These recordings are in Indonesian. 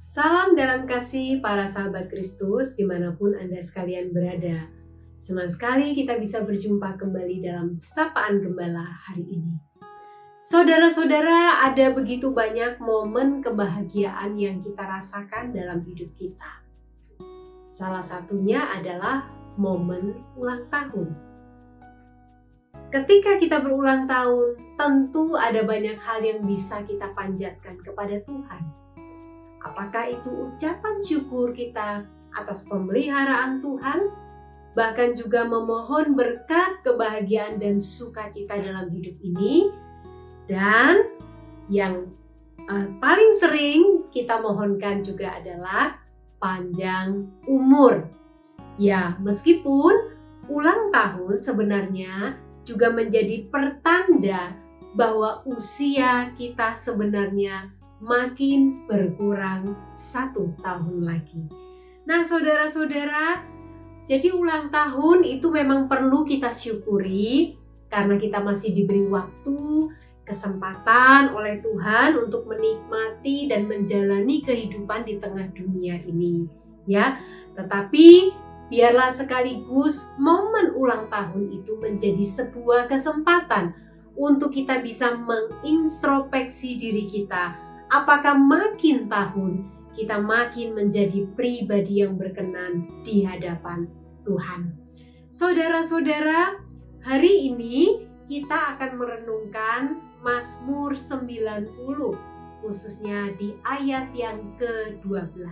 Salam dalam kasih para sahabat Kristus dimanapun Anda sekalian berada. Senang sekali kita bisa berjumpa kembali dalam Sapaan Gembala hari ini. Saudara-saudara, ada begitu banyak momen kebahagiaan yang kita rasakan dalam hidup kita. Salah satunya adalah momen ulang tahun. Ketika kita berulang tahun, tentu ada banyak hal yang bisa kita panjatkan kepada Tuhan. Apakah itu ucapan syukur kita atas pemeliharaan Tuhan, bahkan juga memohon berkat, kebahagiaan, dan sukacita dalam hidup ini. Dan yang paling sering kita mohonkan juga adalah panjang umur. Ya, meskipun ulang tahun sebenarnya juga menjadi pertanda bahwa usia kita sebenarnya makin berkurang 1 tahun lagi. Nah, saudara-saudara, jadi ulang tahun itu memang perlu kita syukuri karena kita masih diberi waktu, kesempatan oleh Tuhan untuk menikmati dan menjalani kehidupan di tengah dunia ini, ya. Tetapi biarlah sekaligus momen ulang tahun itu menjadi sebuah kesempatan untuk kita bisa mengintrospeksi diri kita. Apakah makin tahun kita makin menjadi pribadi yang berkenan di hadapan Tuhan. Saudara-saudara, hari ini kita akan merenungkan Mazmur 90, khususnya di ayat yang ke-12.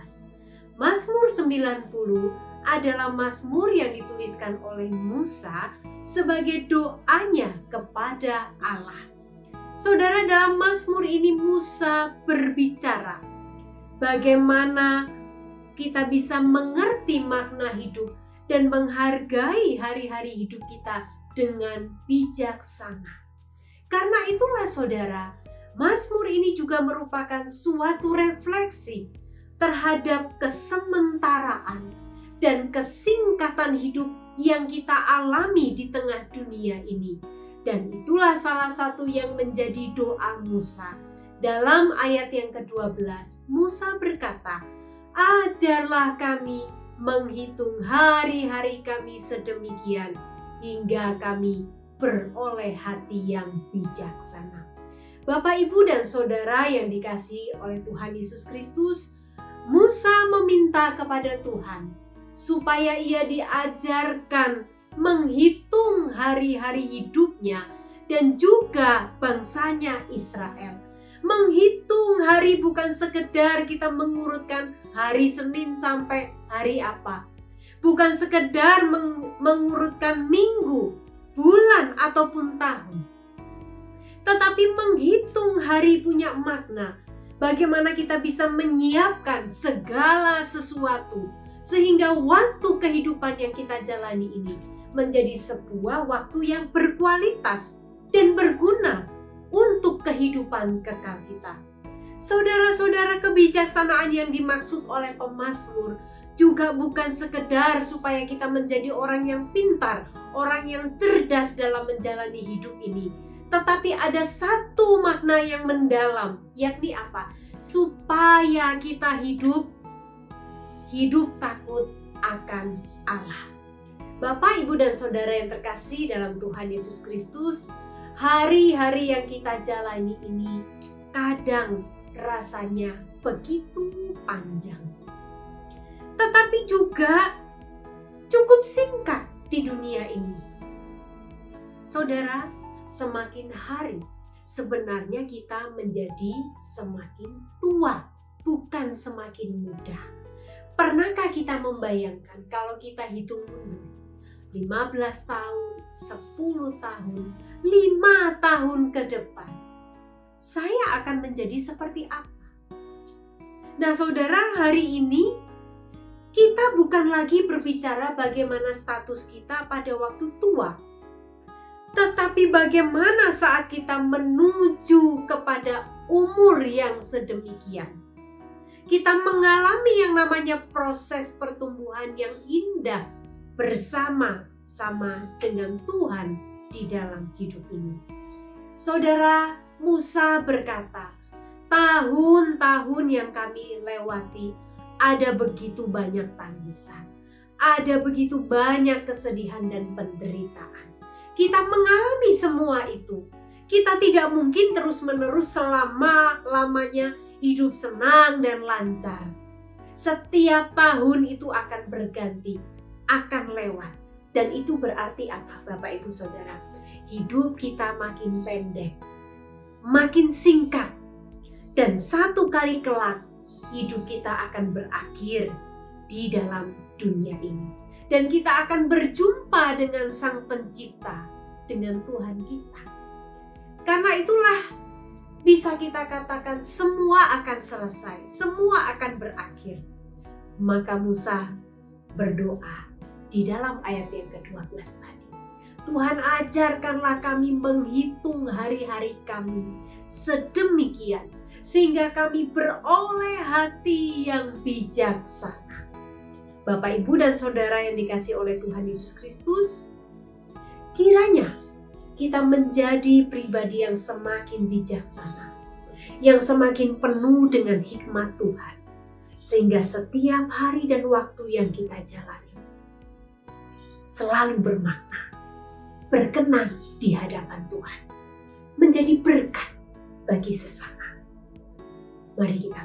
Mazmur 90 adalah mazmur yang dituliskan oleh Musa sebagai doanya kepada Allah. Saudara, dalam Mazmur ini Musa berbicara bagaimana kita bisa mengerti makna hidup dan menghargai hari-hari hidup kita dengan bijaksana. Karena itulah saudara, Mazmur ini juga merupakan suatu refleksi terhadap kesementaraan dan kesingkatan hidup yang kita alami di tengah dunia ini. Dan itulah salah satu yang menjadi doa Musa. Dalam ayat yang ke-12, Musa berkata, "Ajarlah kami menghitung hari-hari kami sedemikian, hingga kami beroleh hati yang bijaksana." Bapak, Ibu, dan Saudara yang dikasihi oleh Tuhan Yesus Kristus, Musa meminta kepada Tuhan supaya ia diajarkan menghitung hari-hari hidupnya dan juga bangsanya Israel. Menghitung hari bukan sekedar kita mengurutkan hari Senin sampai hari apa. Bukan sekedar mengurutkan minggu, bulan, ataupun tahun. Tetapi menghitung hari punya makna. Bagaimana kita bisa menyiapkan segala sesuatu sehingga waktu kehidupan yang kita jalani ini menjadi sebuah waktu yang berkualitas dan berguna untuk kehidupan kekal kita. Saudara-saudara, kebijaksanaan yang dimaksud oleh pemazmur juga bukan sekedar supaya kita menjadi orang yang pintar, orang yang cerdas dalam menjalani hidup ini. Tetapi ada satu makna yang mendalam, yakni apa? Supaya kita hidup takut akan Allah. Bapak, Ibu, dan Saudara yang terkasih dalam Tuhan Yesus Kristus, hari-hari yang kita jalani ini kadang rasanya begitu panjang, tetapi juga cukup singkat di dunia ini. Saudara, semakin hari sebenarnya kita menjadi semakin tua, bukan semakin muda. Pernahkah kita membayangkan kalau kita hitung mundur 15 tahun, 10 tahun, 5 tahun ke depan, saya akan menjadi seperti apa? Nah, saudara, hari ini kita bukan lagi berbicara bagaimana status kita pada waktu tua, tetapi bagaimana saat kita menuju kepada umur yang sedemikian. Kita mengalami yang namanya proses pertumbuhan yang indah bersama-sama dengan Tuhan di dalam hidup ini. Saudara, Musa berkata, tahun-tahun yang kami lewati, ada begitu banyak tangisan, ada begitu banyak kesedihan dan penderitaan. Kita mengalami semua itu. Kita tidak mungkin terus-menerus selama-lamanya hidup senang dan lancar. Setiap tahun itu akan berganti, akan lewat. Dan itu berarti apa, Bapak Ibu Saudara? Hidup kita makin pendek, makin singkat. Dan satu kali kelak, hidup kita akan berakhir di dalam dunia ini. Dan kita akan berjumpa dengan Sang Pencipta, dengan Tuhan kita. Karena itulah bisa kita katakan semua akan selesai, semua akan berakhir. Maka Musa berdoa di dalam ayat yang ke-12 tadi. Tuhan, ajarkanlah kami menghitung hari-hari kami sedemikian, sehingga kami beroleh hati yang bijaksana. Bapak, Ibu, dan Saudara yang dikasihi oleh Tuhan Yesus Kristus, kiranya kita menjadi pribadi yang semakin bijaksana, yang semakin penuh dengan hikmat Tuhan, sehingga setiap hari dan waktu yang kita jalani selalu bermakna, berkenan di hadapan Tuhan, menjadi berkat bagi sesama. Mari kita